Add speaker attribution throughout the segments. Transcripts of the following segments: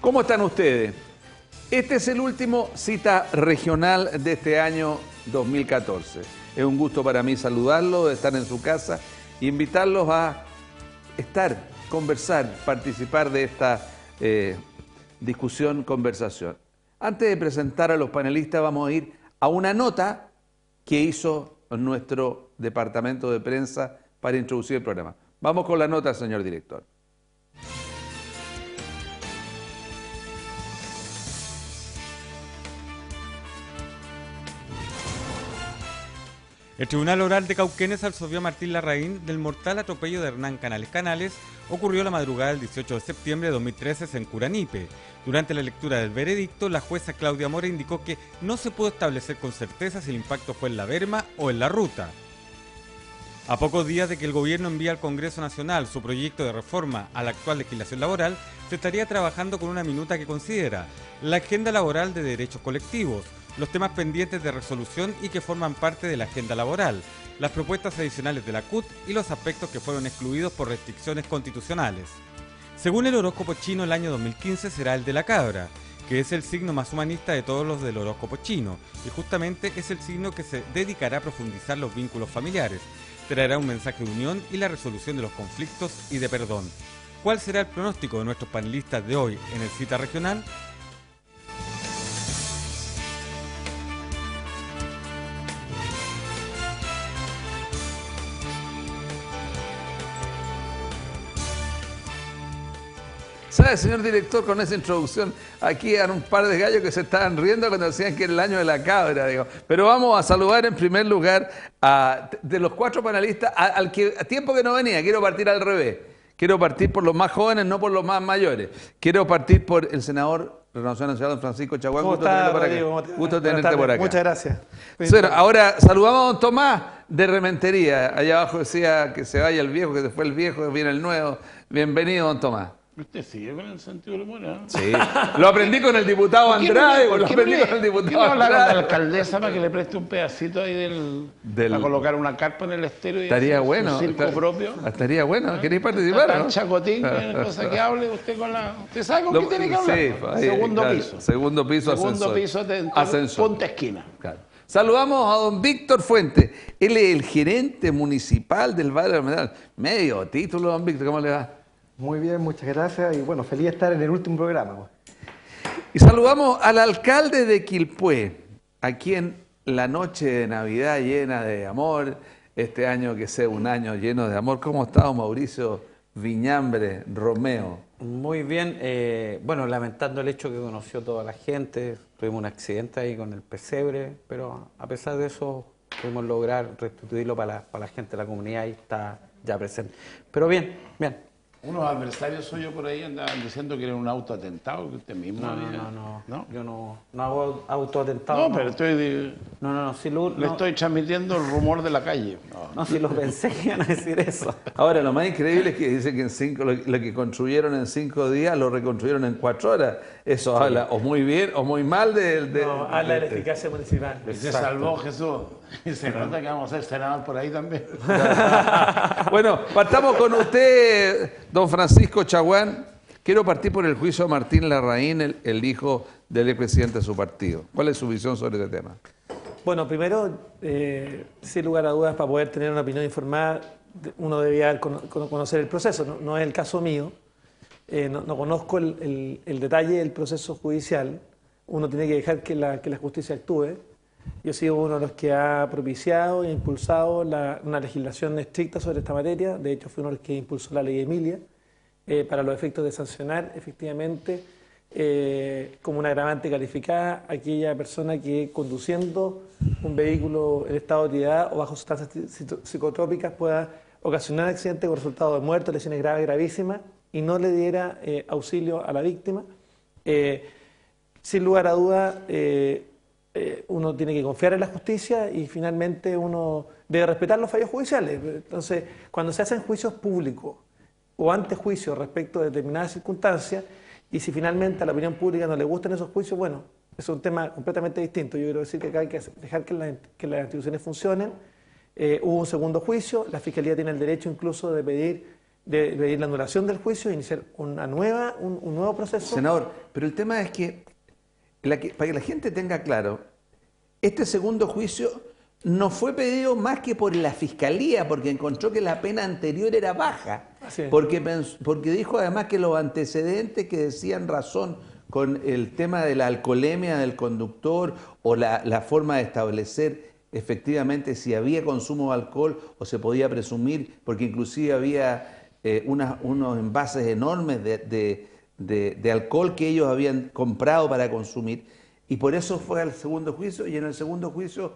Speaker 1: ¿Cómo están ustedes? Este es el último cita regional de este año 2014. Es un gusto para mí saludarlos, estar en su casa e invitarlos a estar, conversar, participar de esta discusión, conversación. Antes de presentar a los panelistas vamos a ir a una nota que hizo nuestro departamento de prensa para introducir el programa. Vamos con la nota, señor director.
Speaker 2: El Tribunal Oral de Cauquenes absolvió a Martín Larraín del mortal atropello de Hernán Canales Canales, ocurrió la madrugada del 18 de septiembre de 2013 en Curanipe. Durante la lectura del veredicto, la jueza Claudia Mora indicó que no se pudo establecer con certeza si el impacto fue en la berma o en la ruta. A pocos días de que el gobierno envíe al Congreso Nacional su proyecto de reforma a la actual legislación laboral, se estaría trabajando con una minuta que considera la agenda laboral de derechos colectivos, los temas pendientes de resolución y que forman parte de la agenda laboral, las propuestas adicionales de la CUT y los aspectos que fueron excluidos por restricciones constitucionales. Según el horóscopo chino, el año 2015 será el de la cabra, que es el signo más humanista de todos los del horóscopo chino, y justamente es el signo que se dedicará a profundizar los vínculos familiares, traerá un mensaje de unión y la resolución de los conflictos y de perdón. ¿Cuál será el pronóstico de nuestros panelistas de hoy en el Cita Regional?
Speaker 1: ¿Sabe, señor director, con esa introducción, aquí eran un par de gallos que se estaban riendo cuando decían que era el año de la cabra, digo. Pero vamos a saludar en primer lugar de los cuatro panelistas, al que a tiempo que no venía, quiero partir al revés. Quiero partir por los más jóvenes, no por los más mayores. Quiero partir por el senador Renovación Nacional, don Francisco Chaguán.
Speaker 3: Gusto
Speaker 1: tenerte por acá.
Speaker 3: Muchas gracias.
Speaker 1: Bueno, ahora saludamos a don Tomás de Rementería. Allá abajo decía que se vaya el viejo, que se fue el viejo, que viene el nuevo. Bienvenido, don Tomás.
Speaker 4: Usted sigue con el sentido del humor, ¿eh?
Speaker 1: Sí, lo aprendí con el diputado Andrade, lo aprendí con el diputado
Speaker 4: no habla con
Speaker 1: Andrade.
Speaker 4: la alcaldesa para que le preste un pedacito ahí para colocar una carpa en el estéreo y
Speaker 1: estaría
Speaker 4: hacer
Speaker 1: bueno,
Speaker 4: su circo propio?
Speaker 1: Estaría bueno, ¿queréis participar?
Speaker 4: Tan
Speaker 1: ¿no?
Speaker 4: chacotín, cosa que hable usted con la... ¿Usted sabe con qué tiene que hablar?
Speaker 1: Sí, ahí,
Speaker 4: Segundo
Speaker 1: claro,
Speaker 4: piso.
Speaker 1: Segundo piso,
Speaker 4: Segundo piso,
Speaker 1: ascensor.
Speaker 4: punta esquina.
Speaker 1: Claro. Saludamos a don Víctor Fuentes. Él es el gerente municipal del barrio de Almedal. Medio título, don Víctor, ¿cómo le va?
Speaker 3: Muy bien, muchas gracias y bueno, feliz de estar en el último programa.
Speaker 1: Y saludamos al alcalde de Quilpué, a quien la noche de Navidad llena de amor, este año que sea un año lleno de amor. ¿Cómo está don Mauricio Viñambre Romeo?
Speaker 5: Muy bien, bueno, lamentando el hecho que conoció toda la gente, tuvimos un accidente ahí con el pesebre, pero a pesar de eso pudimos lograr restituirlo para la gente de la comunidad y está ya presente. Pero bien, bien.
Speaker 4: Unos adversarios suyos por ahí andaban diciendo que era un autoatentado, que usted mismo
Speaker 5: No, yo no hago autoatentado.
Speaker 4: No, pero estoy...
Speaker 5: Le
Speaker 4: estoy transmitiendo el rumor de la calle.
Speaker 5: No, si lo pensé que iban a decir eso.
Speaker 1: Ahora, lo más increíble es que dicen que lo que construyeron en 5 días lo reconstruyeron en 4 horas. Eso sí. Habla o muy bien o muy mal
Speaker 3: habla de la eficacia municipal.
Speaker 4: Se salvó Jesús. Y se nota que vamos a ser senador por ahí también.
Speaker 1: Bueno, partamos con usted, don Francisco Chaguán. Quiero partir por el juicio de Martín Larraín, el hijo del expresidente de su partido. ¿Cuál es su visión sobre este tema?
Speaker 3: Bueno, primero, sin lugar a dudas, para poder tener una opinión informada, uno debía conocer el proceso. No es el caso mío. No conozco el detalle del proceso judicial. Uno tiene que dejar que la justicia actúe. Yo he sido uno de los que ha propiciado e impulsado una legislación estricta sobre esta materia. De hecho, fui uno de los que impulsó la ley Emilia para los efectos de sancionar efectivamente como una agravante calificada a aquella persona que conduciendo un vehículo en estado de ebriedad o bajo sustancias psicotrópicas pueda ocasionar accidente con resultado de muerte, lesiones graves, gravísimas y no le diera auxilio a la víctima. Sin lugar a duda, uno tiene que confiar en la justicia y finalmente uno debe respetar los fallos judiciales. Entonces, cuando se hacen juicios públicos o antejuicios respecto de determinadas circunstancias y si finalmente a la opinión pública no le gustan esos juicios, bueno, es un tema completamente distinto. Yo quiero decir que acá hay que dejar que las instituciones funcionen. Hubo un segundo juicio, la Fiscalía tiene el derecho incluso de pedir de pedir la anulación del juicio e iniciar un nuevo proceso.
Speaker 1: Senador, pero el tema es que, para que la gente tenga claro, este segundo juicio no fue pedido más que por la Fiscalía, porque encontró que la pena anterior era baja, porque dijo además que los antecedentes que decían razón con el tema de la alcoholemia del conductor o la forma de establecer efectivamente si había consumo de alcohol o se podía presumir, porque inclusive había unos envases enormes de alcohol que ellos habían comprado para consumir, y por eso fue al segundo juicio, y en el segundo juicio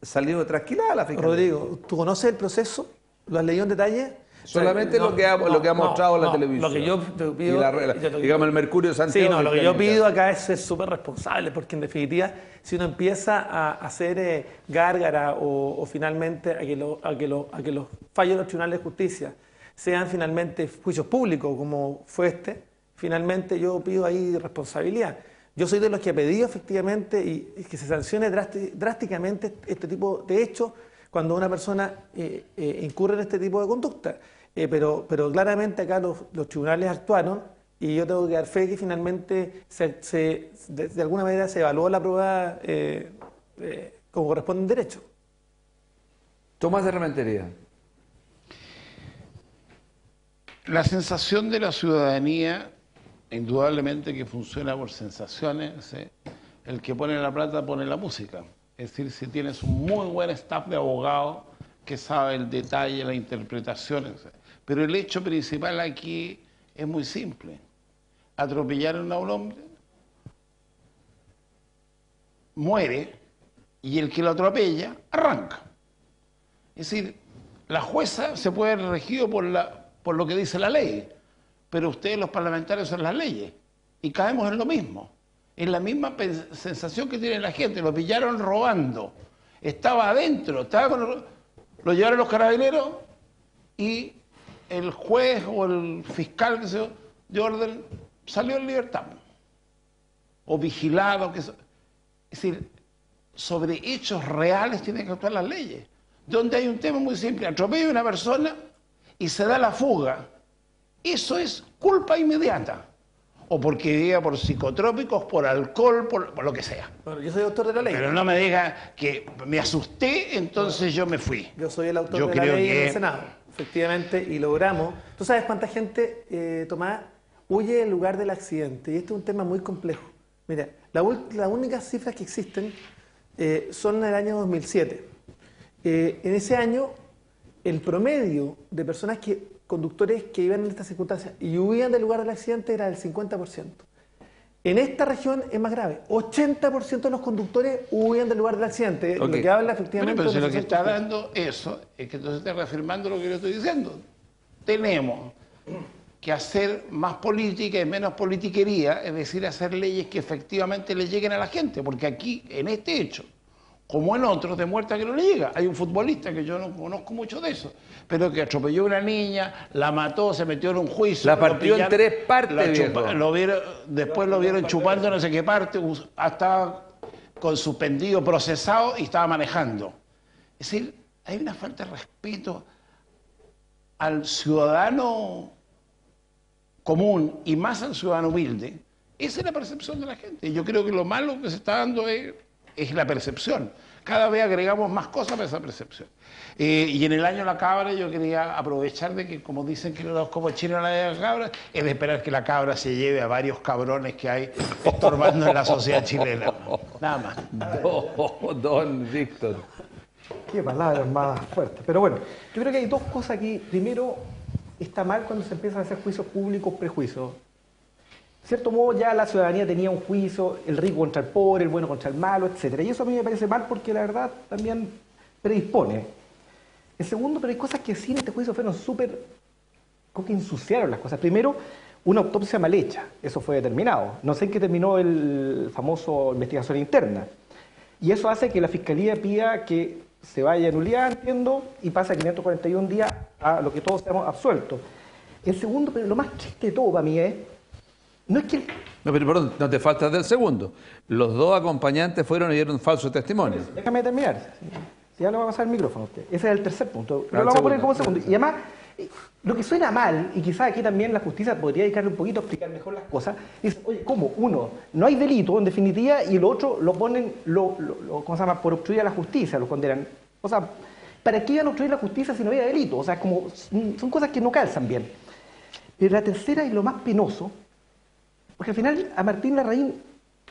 Speaker 1: salió trasquilada la Fiscalía.
Speaker 3: Rodrigo, ¿tú conoces el proceso? ¿Lo has leído en detalle?
Speaker 1: Solamente lo que ha mostrado la televisión.
Speaker 3: Lo que yo te pido,
Speaker 1: digamos, el Mercurio de Santiago.
Speaker 3: Sí, no, lo que yo pido acá es ser súper responsable, porque en definitiva, si uno empieza a hacer gárgara o finalmente a que los fallos de los tribunales de justicia sean finalmente juicios públicos, como fue este, finalmente yo pido ahí responsabilidad. Yo soy de los que ha pedido efectivamente y que se sancione drásticamente este tipo de hechos cuando una persona incurre en este tipo de conducta. Pero claramente acá los tribunales actuaron y yo tengo que dar fe que finalmente de alguna manera se evaluó la prueba como corresponde en derecho.
Speaker 1: Tomás de Rementería.
Speaker 4: La sensación de la ciudadanía, indudablemente que funciona por sensaciones, ¿sí? El que pone la plata pone la música. Es decir, si tienes un muy buen staff de abogados que sabe el detalle, la interpretación, ¿sí? Pero el hecho principal aquí es muy simple. Atropellaron a un hombre, muere, y el que lo atropella arranca. Es decir, la jueza se puede haber regido por lo que dice la ley, pero ustedes los parlamentarios son las leyes y caemos en lo mismo. Es la misma sensación que tiene la gente. Lo pillaron robando, estaba adentro, lo llevaron los carabineros y el juez o el fiscal que se dio orden salió en libertad o vigilado. Es decir, sobre hechos reales tienen que actuar las leyes. Donde hay un tema muy simple, atropella a una persona y se da la fuga, eso es culpa inmediata. O porque viva por psicotrópicos, por alcohol, por lo que sea.
Speaker 3: Bueno, yo soy autor de la ley.
Speaker 4: Pero no me diga que me asusté, entonces yo me fui.
Speaker 3: Yo soy el autor de la ley en el Senado, efectivamente, y logramos. ¿Tú sabes cuánta gente, Tomás, huye del lugar del accidente? Y este es un tema muy complejo. Mira, las únicas cifras que existen son del año 2007. En ese año, el promedio de personas conductores que iban en estas circunstancias y huían del lugar del accidente era del 50%. En esta región es más grave. 80% de los conductores huían del lugar del accidente.
Speaker 1: Okay.
Speaker 3: Lo que habla efectivamente...
Speaker 4: Bueno, pero si lo que está dando eso es que entonces está reafirmando lo que yo estoy diciendo. Tenemos que hacer más política y menos politiquería, es decir, hacer leyes que efectivamente le lleguen a la gente, porque aquí, en este hecho, como en otros, demuestra que no le llega. Hay un futbolista que yo no conozco mucho de eso, pero que atropelló a una niña, la mató, se metió en un juicio.
Speaker 1: La partió en 3 partes,
Speaker 4: después lo vieron chupando no sé qué parte, estaba con suspendido, procesado y estaba manejando. Es decir, hay una falta de respeto al ciudadano común y más al ciudadano humilde. Esa es la percepción de la gente. Y yo creo que lo malo que se está dando es la percepción. Cada vez agregamos más cosas para esa percepción. Y en el año de la cabra yo quería aprovechar de que, como dicen que los copochinos en la cabra, es de esperar que la cabra se lleve a varios cabrones que hay estorbando en la sociedad chilena. Nada más.
Speaker 1: Don Víctor.
Speaker 6: Qué palabras más fuertes. Pero bueno, yo creo que hay dos cosas aquí. Primero, está mal cuando se empiezan a hacer juicios públicos, prejuicios. De cierto modo ya la ciudadanía tenía un juicio, el rico contra el pobre, el bueno contra el malo, etc. Y eso a mí me parece mal porque la verdad también predispone. El segundo, pero hay cosas que sí en este juicio fueron súper... como que ensuciaron las cosas. Primero, una autopsia mal hecha, eso fue determinado. No sé en qué terminó el famoso investigación interna. Y eso hace que la Fiscalía pida que se vaya a nulidad, entiendo, y pasa 541 días a lo que todos seamos absueltos. El segundo, pero lo más triste de todo para mí es... No es que...
Speaker 1: No, pero perdón, no te faltas del segundo. Los dos acompañantes fueron y dieron falso testimonio.
Speaker 6: Déjame terminar. Si ya le va a pasar el micrófono a usted. Ese es el tercer punto. Pero lo vamos a poner como segundo. Y además, Lo que suena mal, y quizás aquí también la justicia podría dedicarle un poquito a explicar mejor las cosas, es, oye, ¿cómo? Uno, no hay delito en definitiva, y el otro lo ponen, ¿cómo se llama? Por obstruir a la justicia, lo condenan. O sea, ¿para qué iban a obstruir la justicia si no había delito? O sea, como, son cosas que no calzan bien. Pero la tercera y lo más penoso, porque al final a Martín Larraín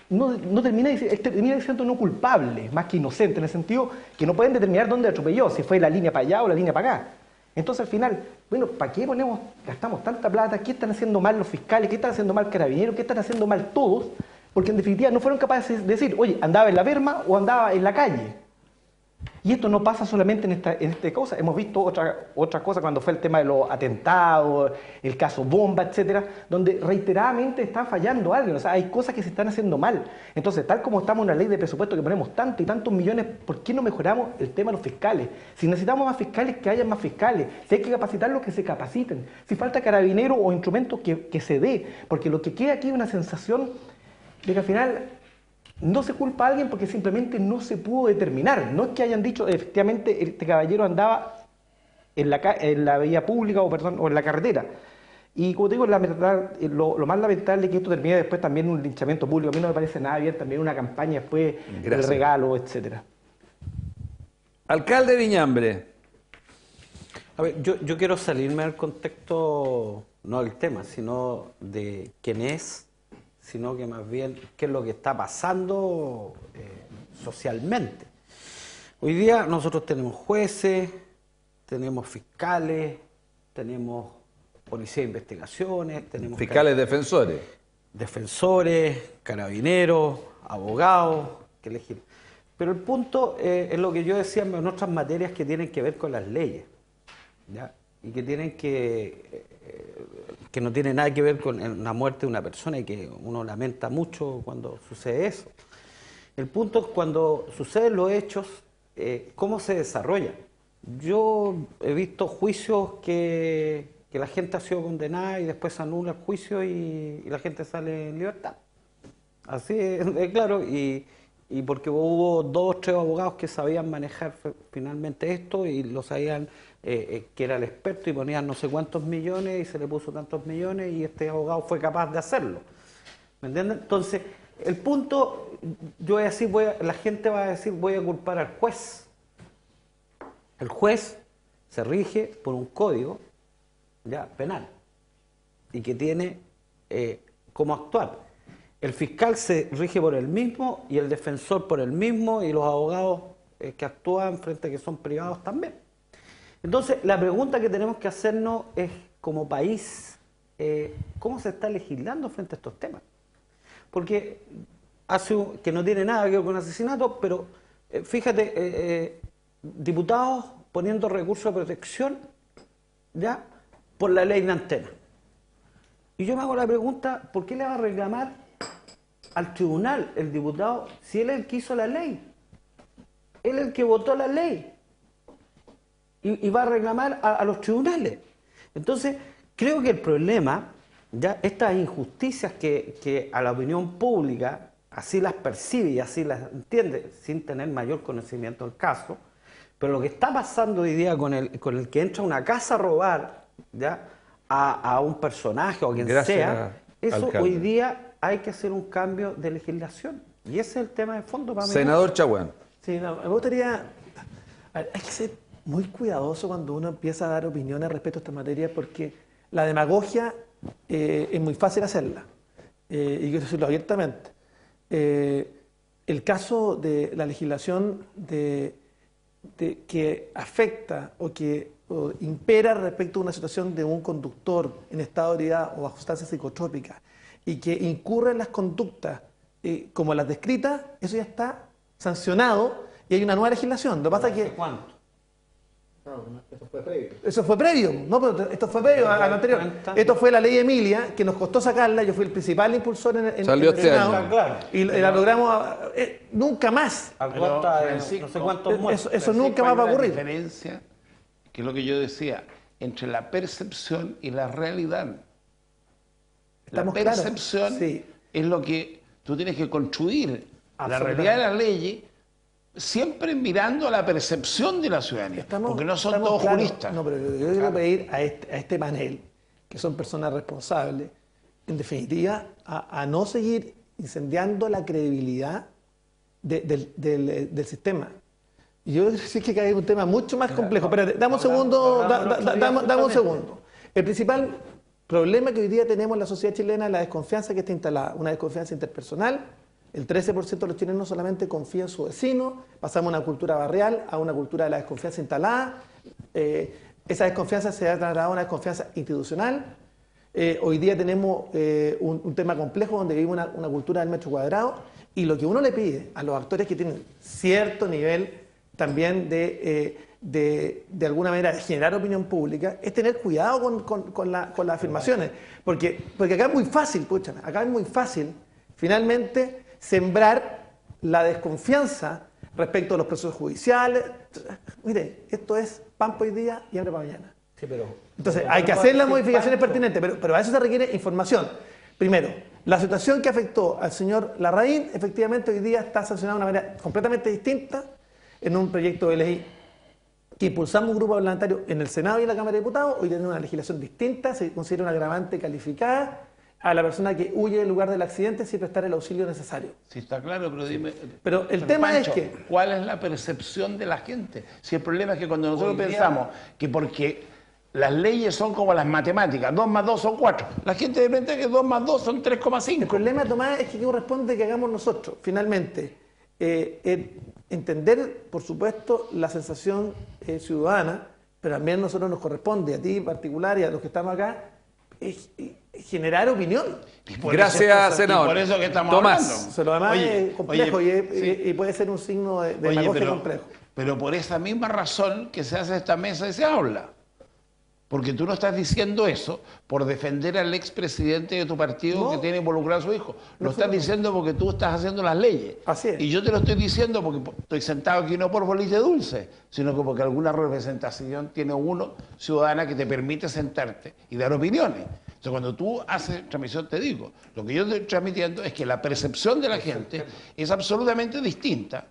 Speaker 6: no termina diciendo no culpable, más que inocente, en el sentido que no pueden determinar dónde atropelló, si fue la línea para allá o la línea para acá. Entonces al final, bueno, ¿para qué gastamos tanta plata? ¿Qué están haciendo mal los fiscales? ¿Qué están haciendo mal Carabineros? ¿Qué están haciendo mal todos? Porque en definitiva no fueron capaces de decir, oye, andaba en la berma o andaba en la calle. Y esto no pasa solamente en esta cosa. Hemos visto otra cosa cuando fue el tema de los atentados, el caso bomba, etcétera, donde reiteradamente está fallando alguien. O sea, hay cosas que se están haciendo mal. Entonces, tal como estamos en una ley de presupuesto que ponemos tantos y tantos millones, ¿por qué no mejoramos el tema de los fiscales? Si necesitamos más fiscales, que haya más fiscales. Si hay que capacitarlos, que se capaciten. Si falta carabinero o instrumentos, que se dé. Porque lo que queda aquí es una sensación de que al final no se culpa a alguien porque simplemente no se pudo determinar. No es que hayan dicho, efectivamente, este caballero andaba en la vía pública o en la carretera. Y como te digo, lo más lamentable es que esto termine después también en un linchamiento público. A mí no me parece nada bien, también una campaña después, el regalo, etcétera.
Speaker 1: Alcalde Viñambre.
Speaker 5: A ver, yo quiero salirme del contexto, no del tema, sino de quién es, sino que más bien qué es lo que está pasando socialmente. Hoy día nosotros tenemos jueces, tenemos fiscales, tenemos policía de investigaciones, tenemos
Speaker 1: fiscales
Speaker 5: defensores, carabineros, abogados, que elegir. Pero el punto es lo que yo decía en otras materias que tienen que ver con las leyes, ¿ya? Y que tienen que no tiene nada que ver con la muerte de una persona y que uno lamenta mucho cuando sucede eso. El punto es cuando suceden los hechos, cómo se desarrollan. Yo he visto juicios que la gente ha sido condenada y después se anula el juicio y la gente sale en libertad. Así es claro, y porque hubo 2 o 3 abogados que sabían manejar finalmente esto y lo sabían, que era el experto y ponían no sé cuántos millones y se le puso tantos millones y este abogado fue capaz de hacerlo. ¿Me entienden? Entonces, el punto, yo voy a decir, la gente va a decir, voy a culpar al juez. El juez se rige por un código ya penal y que tiene cómo actuar. El fiscal se rige por el mismo y el defensor por el mismo y los abogados que actúan frente a que son privados también. Entonces, la pregunta que tenemos que hacernos es, como país, ¿cómo se está legislando frente a estos temas? Porque que no tiene nada que ver con asesinato, pero fíjate, diputados poniendo recursos de protección ya por la ley de antena. Y yo me hago la pregunta, ¿por qué le va a reclamar al tribunal el diputado si él es el que hizo la ley? Él es el que votó la ley. Y va a reclamar a los tribunales. Entonces, creo que el problema, ya estas injusticias que a la opinión pública así las percibe y así las entiende, sin tener mayor conocimiento del caso, pero lo que está pasando hoy día con el que entra a una casa a robar, ¿ya?, a un personaje o a quien sea, eso alcalde. Hoy día hay que hacer un cambio de legislación. Y ese es el tema de fondo para mí.
Speaker 1: Senador Chaguán.
Speaker 3: Sí, no, me gustaría... hay que ser muy cuidadoso cuando uno empieza a dar opiniones respecto a esta materia, porque la demagogia es muy fácil hacerla, y quiero decirlo abiertamente. El caso de la legislación que afecta o impera respecto a una situación de un conductor en estado de ebriedad o bajo sustancias psicotrópicas y que incurre en las conductas como las descritas, eso ya está sancionado y hay una nueva legislación. Lo que pasa es que...
Speaker 5: ¿Cuánto?
Speaker 6: No, eso fue previo.
Speaker 3: Eso fue previo, no, pero esto fue previo a lo anterior. Esto fue la ley Emilia, que nos costó sacarla, yo fui el principal impulsor en
Speaker 1: Salió
Speaker 3: el
Speaker 1: este
Speaker 3: Senado,
Speaker 1: año.
Speaker 5: Claro.
Speaker 3: y la logramos nunca más.
Speaker 5: A costa de
Speaker 4: Francisco,
Speaker 5: no sé cuántos muertos.
Speaker 3: Eso nunca más va a ocurrir.
Speaker 4: Hay una diferencia, que es lo que yo decía, entre la percepción y la realidad.
Speaker 3: Estamos
Speaker 4: la
Speaker 3: claros.
Speaker 4: percepción
Speaker 3: Sí.
Speaker 4: es lo que tú tienes que construir. La
Speaker 3: Absolutamente.
Speaker 4: realidad de la ley siempre mirando a la percepción de la ciudadanía, porque no son
Speaker 3: estamos
Speaker 4: todos
Speaker 3: claros.
Speaker 4: juristas.
Speaker 3: No, pero yo quiero pedir a este panel, que son personas responsables, en definitiva, a no seguir incendiando la credibilidad del sistema. Y yo creo que hay un tema mucho más complejo. Espérate, dame un segundo, dame un segundo. El principal problema que hoy día tenemos en la sociedad chilena es la desconfianza que está instalada, una desconfianza interpersonal. El 13% de los chilenos solamente confía en su vecino, pasamos de una cultura barrial a una cultura de la desconfianza instalada. Esa desconfianza se ha trasladado a una desconfianza institucional. Hoy día tenemos un tema complejo donde vive una cultura del metro cuadrado, y lo que uno le pide a los actores que tienen cierto nivel también de alguna manera de generar opinión pública es tener cuidado con las afirmaciones, porque acá es muy fácil, escúchame, acá es muy fácil finalmente sembrar la desconfianza respecto a los procesos judiciales. Mire, esto es pan para hoy día y hambre para mañana.
Speaker 6: Sí, pero
Speaker 3: Entonces, hay que hacer las modificaciones pertinentes, pero a eso se requiere información. Primero, la situación que afectó al señor Larraín, efectivamente hoy día está sancionada de una manera completamente distinta en un proyecto de ley que impulsamos un grupo parlamentario en el Senado y en la Cámara de Diputados. Hoy tenemos una legislación distinta, se considera un agravante calificada a la persona que huye del lugar del accidente sin prestar el auxilio necesario.
Speaker 4: Sí, está claro, pero dime...
Speaker 3: Pero el tema
Speaker 4: Pancho,
Speaker 3: es que...
Speaker 4: ¿cuál es la percepción de la gente? Si el problema es que cuando nosotros pensamos que porque las leyes son como las matemáticas, 2 más 2 son 4, la gente de repente que 2 más 2 son 3,5.
Speaker 3: El problema, Tomás, es que corresponde que hagamos nosotros, finalmente, entender, por supuesto, la sensación ciudadana, pero también a nosotros nos corresponde, a ti en particular y a los que estamos acá, generar opinión.
Speaker 1: Gracias, senador.
Speaker 4: Y por eso que estamos
Speaker 1: Tomás.
Speaker 4: hablando.
Speaker 3: Pero además es complejo
Speaker 4: sí.
Speaker 3: y puede ser un signo de demagogia complejo.
Speaker 4: Pero por esa misma razón que se hace esta mesa y se habla. Porque tú no estás diciendo eso por defender al expresidente de tu partido que tiene involucrado a su hijo. Lo estás diciendo porque tú estás haciendo las leyes.
Speaker 3: Así es.
Speaker 4: Y yo te lo estoy diciendo porque estoy sentado aquí no por bolite dulce, sino que porque alguna representación tiene uno ciudadana que te permite sentarte y dar opiniones. Entonces, cuando tú haces transmisión, te digo, lo que yo estoy transmitiendo es que la percepción de la gente es absolutamente distinta.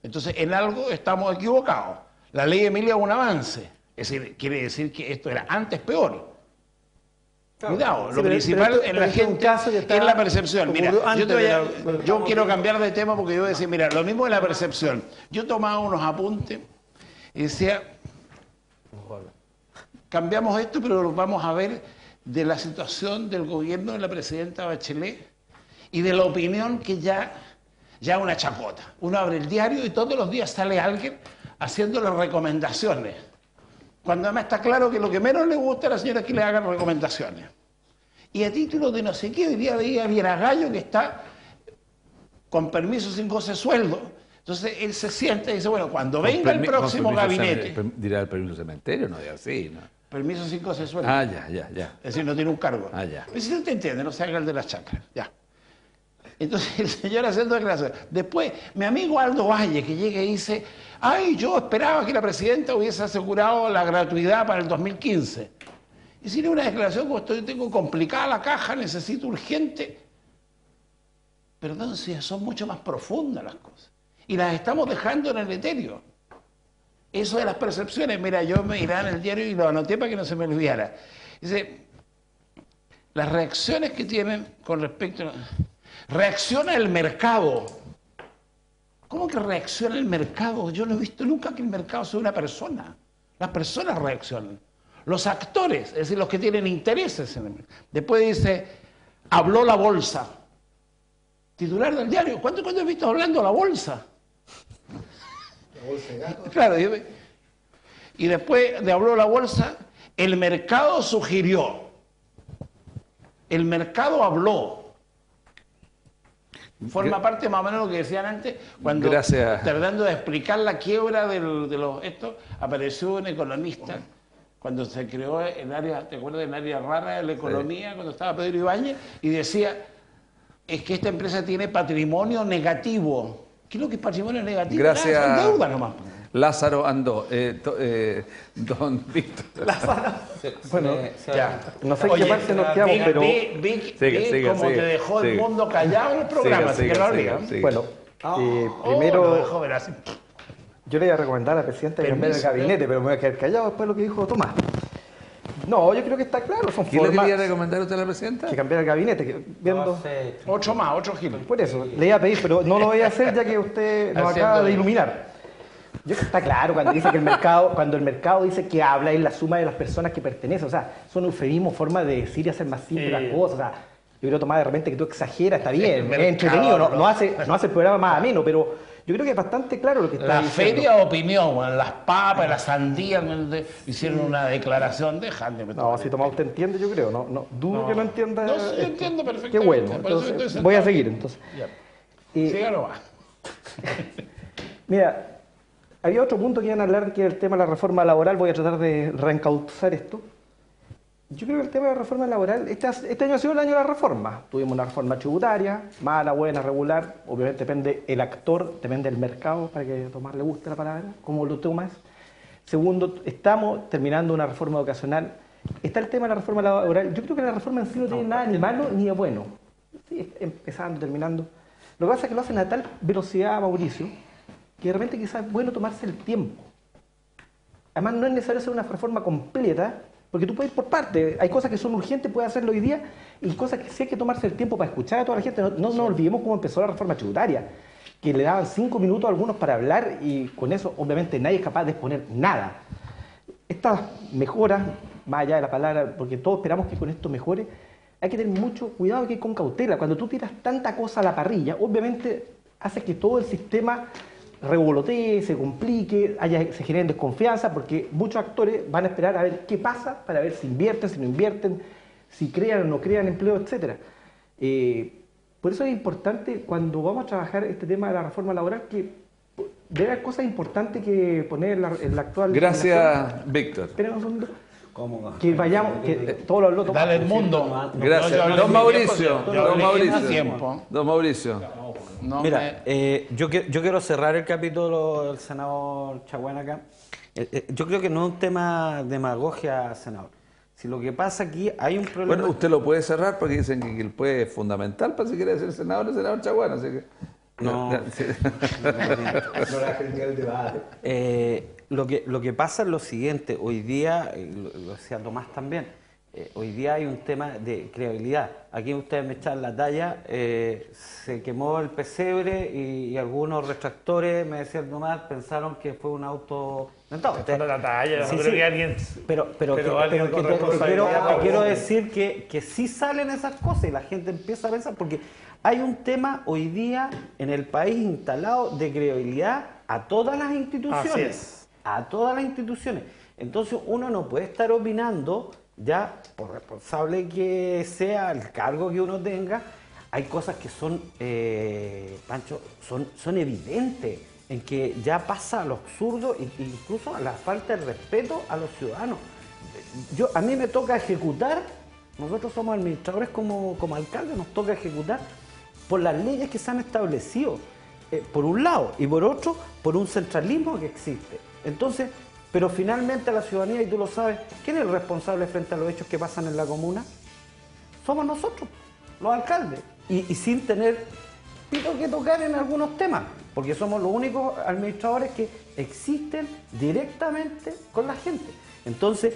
Speaker 4: Entonces, en algo estamos equivocados. La ley Emilia es un avance. Es decir, quiere decir que esto era antes peor. Claro. Cuidado, lo principal en la gente es la percepción. Mira, yo quiero cambiar de tema porque yo voy a decir, mira, lo mismo de la percepción. Yo tomaba unos apuntes y decía, cambiamos esto, pero lo vamos a ver de la situación del gobierno de la presidenta Bachelet y de la opinión que ya una chacota. Uno abre el diario y todos los días sale alguien haciéndole recomendaciones. Cuando además está claro que lo que menos le gusta a la señora es que le hagan recomendaciones. Y a título de no sé qué, hoy día veía bien a Gallo que está con permiso sin goce de sueldo. Entonces él se siente y dice, bueno, cuando venga el próximo gabinete...
Speaker 1: Dirá el permiso cementerio, no de así, ¿no?
Speaker 4: Permiso sin goce de sueldo.
Speaker 1: Ah, ya.
Speaker 4: Es decir, no tiene un cargo.
Speaker 1: Ah, ya.
Speaker 4: Pero si usted entiende, no se haga el de las chacras. Ya. Entonces el señor haciendo declaraciones. Después, mi amigo Aldo Valle, que llega y dice, ay, yo esperaba que la presidenta hubiese asegurado la gratuidad para el 2015. Y si no una declaración como esto, yo tengo complicada la caja, necesito urgente. Perdón, si son mucho más profundas las cosas. Y las estamos dejando en el etéreo. Eso de las percepciones, mira, yo me iré en el diario y lo anoté para que no se me olvidara. Dice, las reacciones que tienen con respecto a... Reacciona el mercado. ¿Cómo que reacciona el mercado? Yo no he visto nunca que el mercado sea una persona. Las personas reaccionan. Los actores, es decir, los que tienen intereses en el mercado. Después dice, habló la bolsa. Titular del diario. ¿Cuánto he visto hablando la bolsa? La bolsa de gato. Claro. Y después de habló la bolsa, el mercado sugirió. El mercado habló. Forma parte más o menos de lo que decían antes, cuando tratando de explicar la quiebra de esto, apareció un economista, cuando se creó el área, ¿te acuerdas del área rara de la economía? Sí. Cuando estaba Pedro Ibáñez, y decía, es que esta empresa tiene patrimonio negativo. ¿Qué es lo que es patrimonio negativo?
Speaker 1: Gracias.
Speaker 4: Nada, son deudas nomás.
Speaker 1: Lázaro Andó, don Víctor.
Speaker 3: Lázaro.
Speaker 6: Bueno,
Speaker 4: ya.
Speaker 6: No sé en qué parte nos quedamos, pero...
Speaker 4: Vi como te dejó el mundo callado en el programa, así que lo diga.
Speaker 6: Bueno, Primero,
Speaker 4: lo dejó ver así.
Speaker 6: yo le iba a recomendar a la presidenta que cambiara el gabinete, pero me voy a quedar callado después de lo que dijo Tomás. No, yo creo que está claro, son
Speaker 1: ¿Qué le
Speaker 6: formas
Speaker 1: quería recomendar usted a la presidenta?
Speaker 6: que cambiara el gabinete, que viendo...
Speaker 4: 8 giles.
Speaker 6: Por eso, le iba a pedir, pero no lo voy a hacer ya que usted nos
Speaker 4: Haciendo
Speaker 6: acaba de
Speaker 4: bien.
Speaker 6: iluminar. Yo creo que está claro cuando dice que el mercado, cuando el mercado dice que habla es la suma de las personas que pertenecen, o sea, son eufemismos, formas de decir y hacer más simples las cosas, o sea, yo creo, Tomás, de repente que tú exageras, está bien, es entretenido, no hace el programa más ameno, pero yo creo que es bastante claro lo que está
Speaker 4: La
Speaker 6: diciendo.
Speaker 4: feria de opinión, bueno, las papas, las sandías, hicieron una declaración, déjame.
Speaker 6: No, si Tomás usted entiende, yo creo, no dudo que no entienda.
Speaker 4: No, sí, yo
Speaker 6: esto.
Speaker 4: entiendo perfectamente.
Speaker 6: Qué bueno,
Speaker 4: por eso
Speaker 6: entonces,
Speaker 4: estoy
Speaker 6: voy a
Speaker 4: sentado.
Speaker 6: seguir entonces.
Speaker 4: Ya.
Speaker 6: Y,
Speaker 4: Sígalo más.
Speaker 6: mira, había otro punto que iban a hablar, que es el tema de la reforma laboral. Voy a tratar de reencauzar esto. Yo creo que el tema de la reforma laboral, este año ha sido el año de la reforma. Tuvimos una reforma tributaria, mala, buena, regular. Obviamente depende el actor, depende del mercado, para que a Tomás le guste la palabra, como lo tomas. Segundo, estamos terminando una reforma educacional. Está el tema de la reforma laboral. Yo creo que la reforma en sí no tiene nada ni malo ni de bueno. Sí, empezando, terminando. Lo que pasa es que lo hacen a tal velocidad, Mauricio, que de repente quizás es bueno tomarse el tiempo. Además, no es necesario hacer una reforma completa, porque tú puedes ir por partes. Hay cosas que son urgentes, puedes hacerlo hoy día, y cosas que sí hay que tomarse el tiempo para escuchar a toda la gente. No nos olvidemos cómo empezó la reforma tributaria, que le daban 5 minutos a algunos para hablar, y con eso obviamente nadie es capaz de exponer nada. Estas mejoras, más allá de la palabra, porque todos esperamos que con esto mejore, hay que tener mucho cuidado, que ir con cautela. Cuando tú tiras tanta cosa a la parrilla, obviamente hace que todo el sistema revolotee, se complique, se genere desconfianza, porque muchos actores van a esperar a ver qué pasa para ver si invierten, si no invierten, si crean o no crean empleo, etc. Por eso es importante, cuando vamos a trabajar este tema de la reforma laboral, que debe haber cosas importantes que poner en la actual...
Speaker 1: Gracias, Víctor.
Speaker 6: Esperen un segundo. Que vayamos, que todo lo habló Tomás.
Speaker 4: Dale el mundo.
Speaker 1: Gracias.
Speaker 4: Yo hablé
Speaker 1: Don
Speaker 4: mi
Speaker 1: Mauricio,
Speaker 4: tiempo, yo
Speaker 1: don
Speaker 4: hablé
Speaker 1: Mauricio.
Speaker 4: mi tiempo.
Speaker 1: Don Mauricio.
Speaker 4: No
Speaker 5: Mira,
Speaker 4: me-
Speaker 5: yo quiero cerrar el capítulo del senador Chaguán acá. Yo creo que no es un tema de demagogia, senador. Si lo que pasa aquí, hay un problema...
Speaker 1: Bueno, usted lo puede cerrar porque dicen que el puede es fundamental para si quiere ser senador, el senador Chaguán, así que...
Speaker 5: No.
Speaker 1: Sí.
Speaker 5: Lo que pasa es lo siguiente, hoy día, lo decía Tomás también, hoy día hay un tema de credibilidad. Aquí ustedes me echan la talla, se quemó el pesebre y algunos retractores, me decía Tomás, pensaron que fue un auto inventado.
Speaker 3: La talla,
Speaker 5: Sí,
Speaker 3: no creo
Speaker 5: sí.
Speaker 3: que alguien...
Speaker 5: Pero
Speaker 3: alguien con
Speaker 5: te
Speaker 3: responsabilidad
Speaker 5: quiero
Speaker 3: para-
Speaker 5: decir que sí salen esas cosas y la gente empieza a pensar, porque hay un tema hoy día en el país instalado de credibilidad a todas las instituciones.
Speaker 3: Así es.
Speaker 5: A todas las instituciones. Entonces uno no puede estar opinando, ya por responsable que sea el cargo que uno tenga, hay cosas que son, Pancho, son evidentes, en que ya pasa a lo absurdo e incluso a la falta de respeto a los ciudadanos. A mí me toca ejecutar, nosotros somos administradores como alcaldes, nos toca ejecutar por las leyes que se han establecido, por un lado, y por otro, por un centralismo que existe. Entonces, pero finalmente la ciudadanía, y tú lo sabes, ¿quién es el responsable frente a los hechos que pasan en la comuna? Somos nosotros, los alcaldes, y sin tener pito que tocar en algunos temas, porque somos los únicos administradores que existen directamente con la gente. Entonces,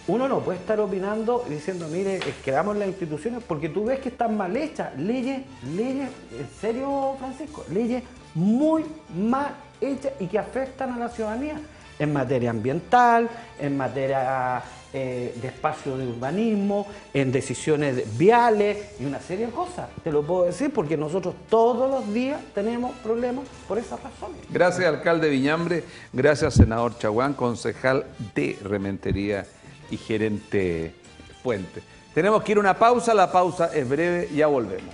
Speaker 5: uno no puede estar opinando y diciendo, mire, quedamos en las instituciones, porque tú ves que están mal hechas, leyes, en serio, Francisco, leyes muy mal hechas y que afectan a la ciudadanía en materia ambiental, en materia de espacio de urbanismo, en decisiones viales y una serie de cosas. Te lo puedo decir porque nosotros todos los días tenemos problemas por esas razones.
Speaker 1: Gracias, alcalde Viñambre. Gracias, senador Chaguán, concejal de Rementería y gerente Fuente. Tenemos que ir a una pausa, la pausa es breve, ya volvemos.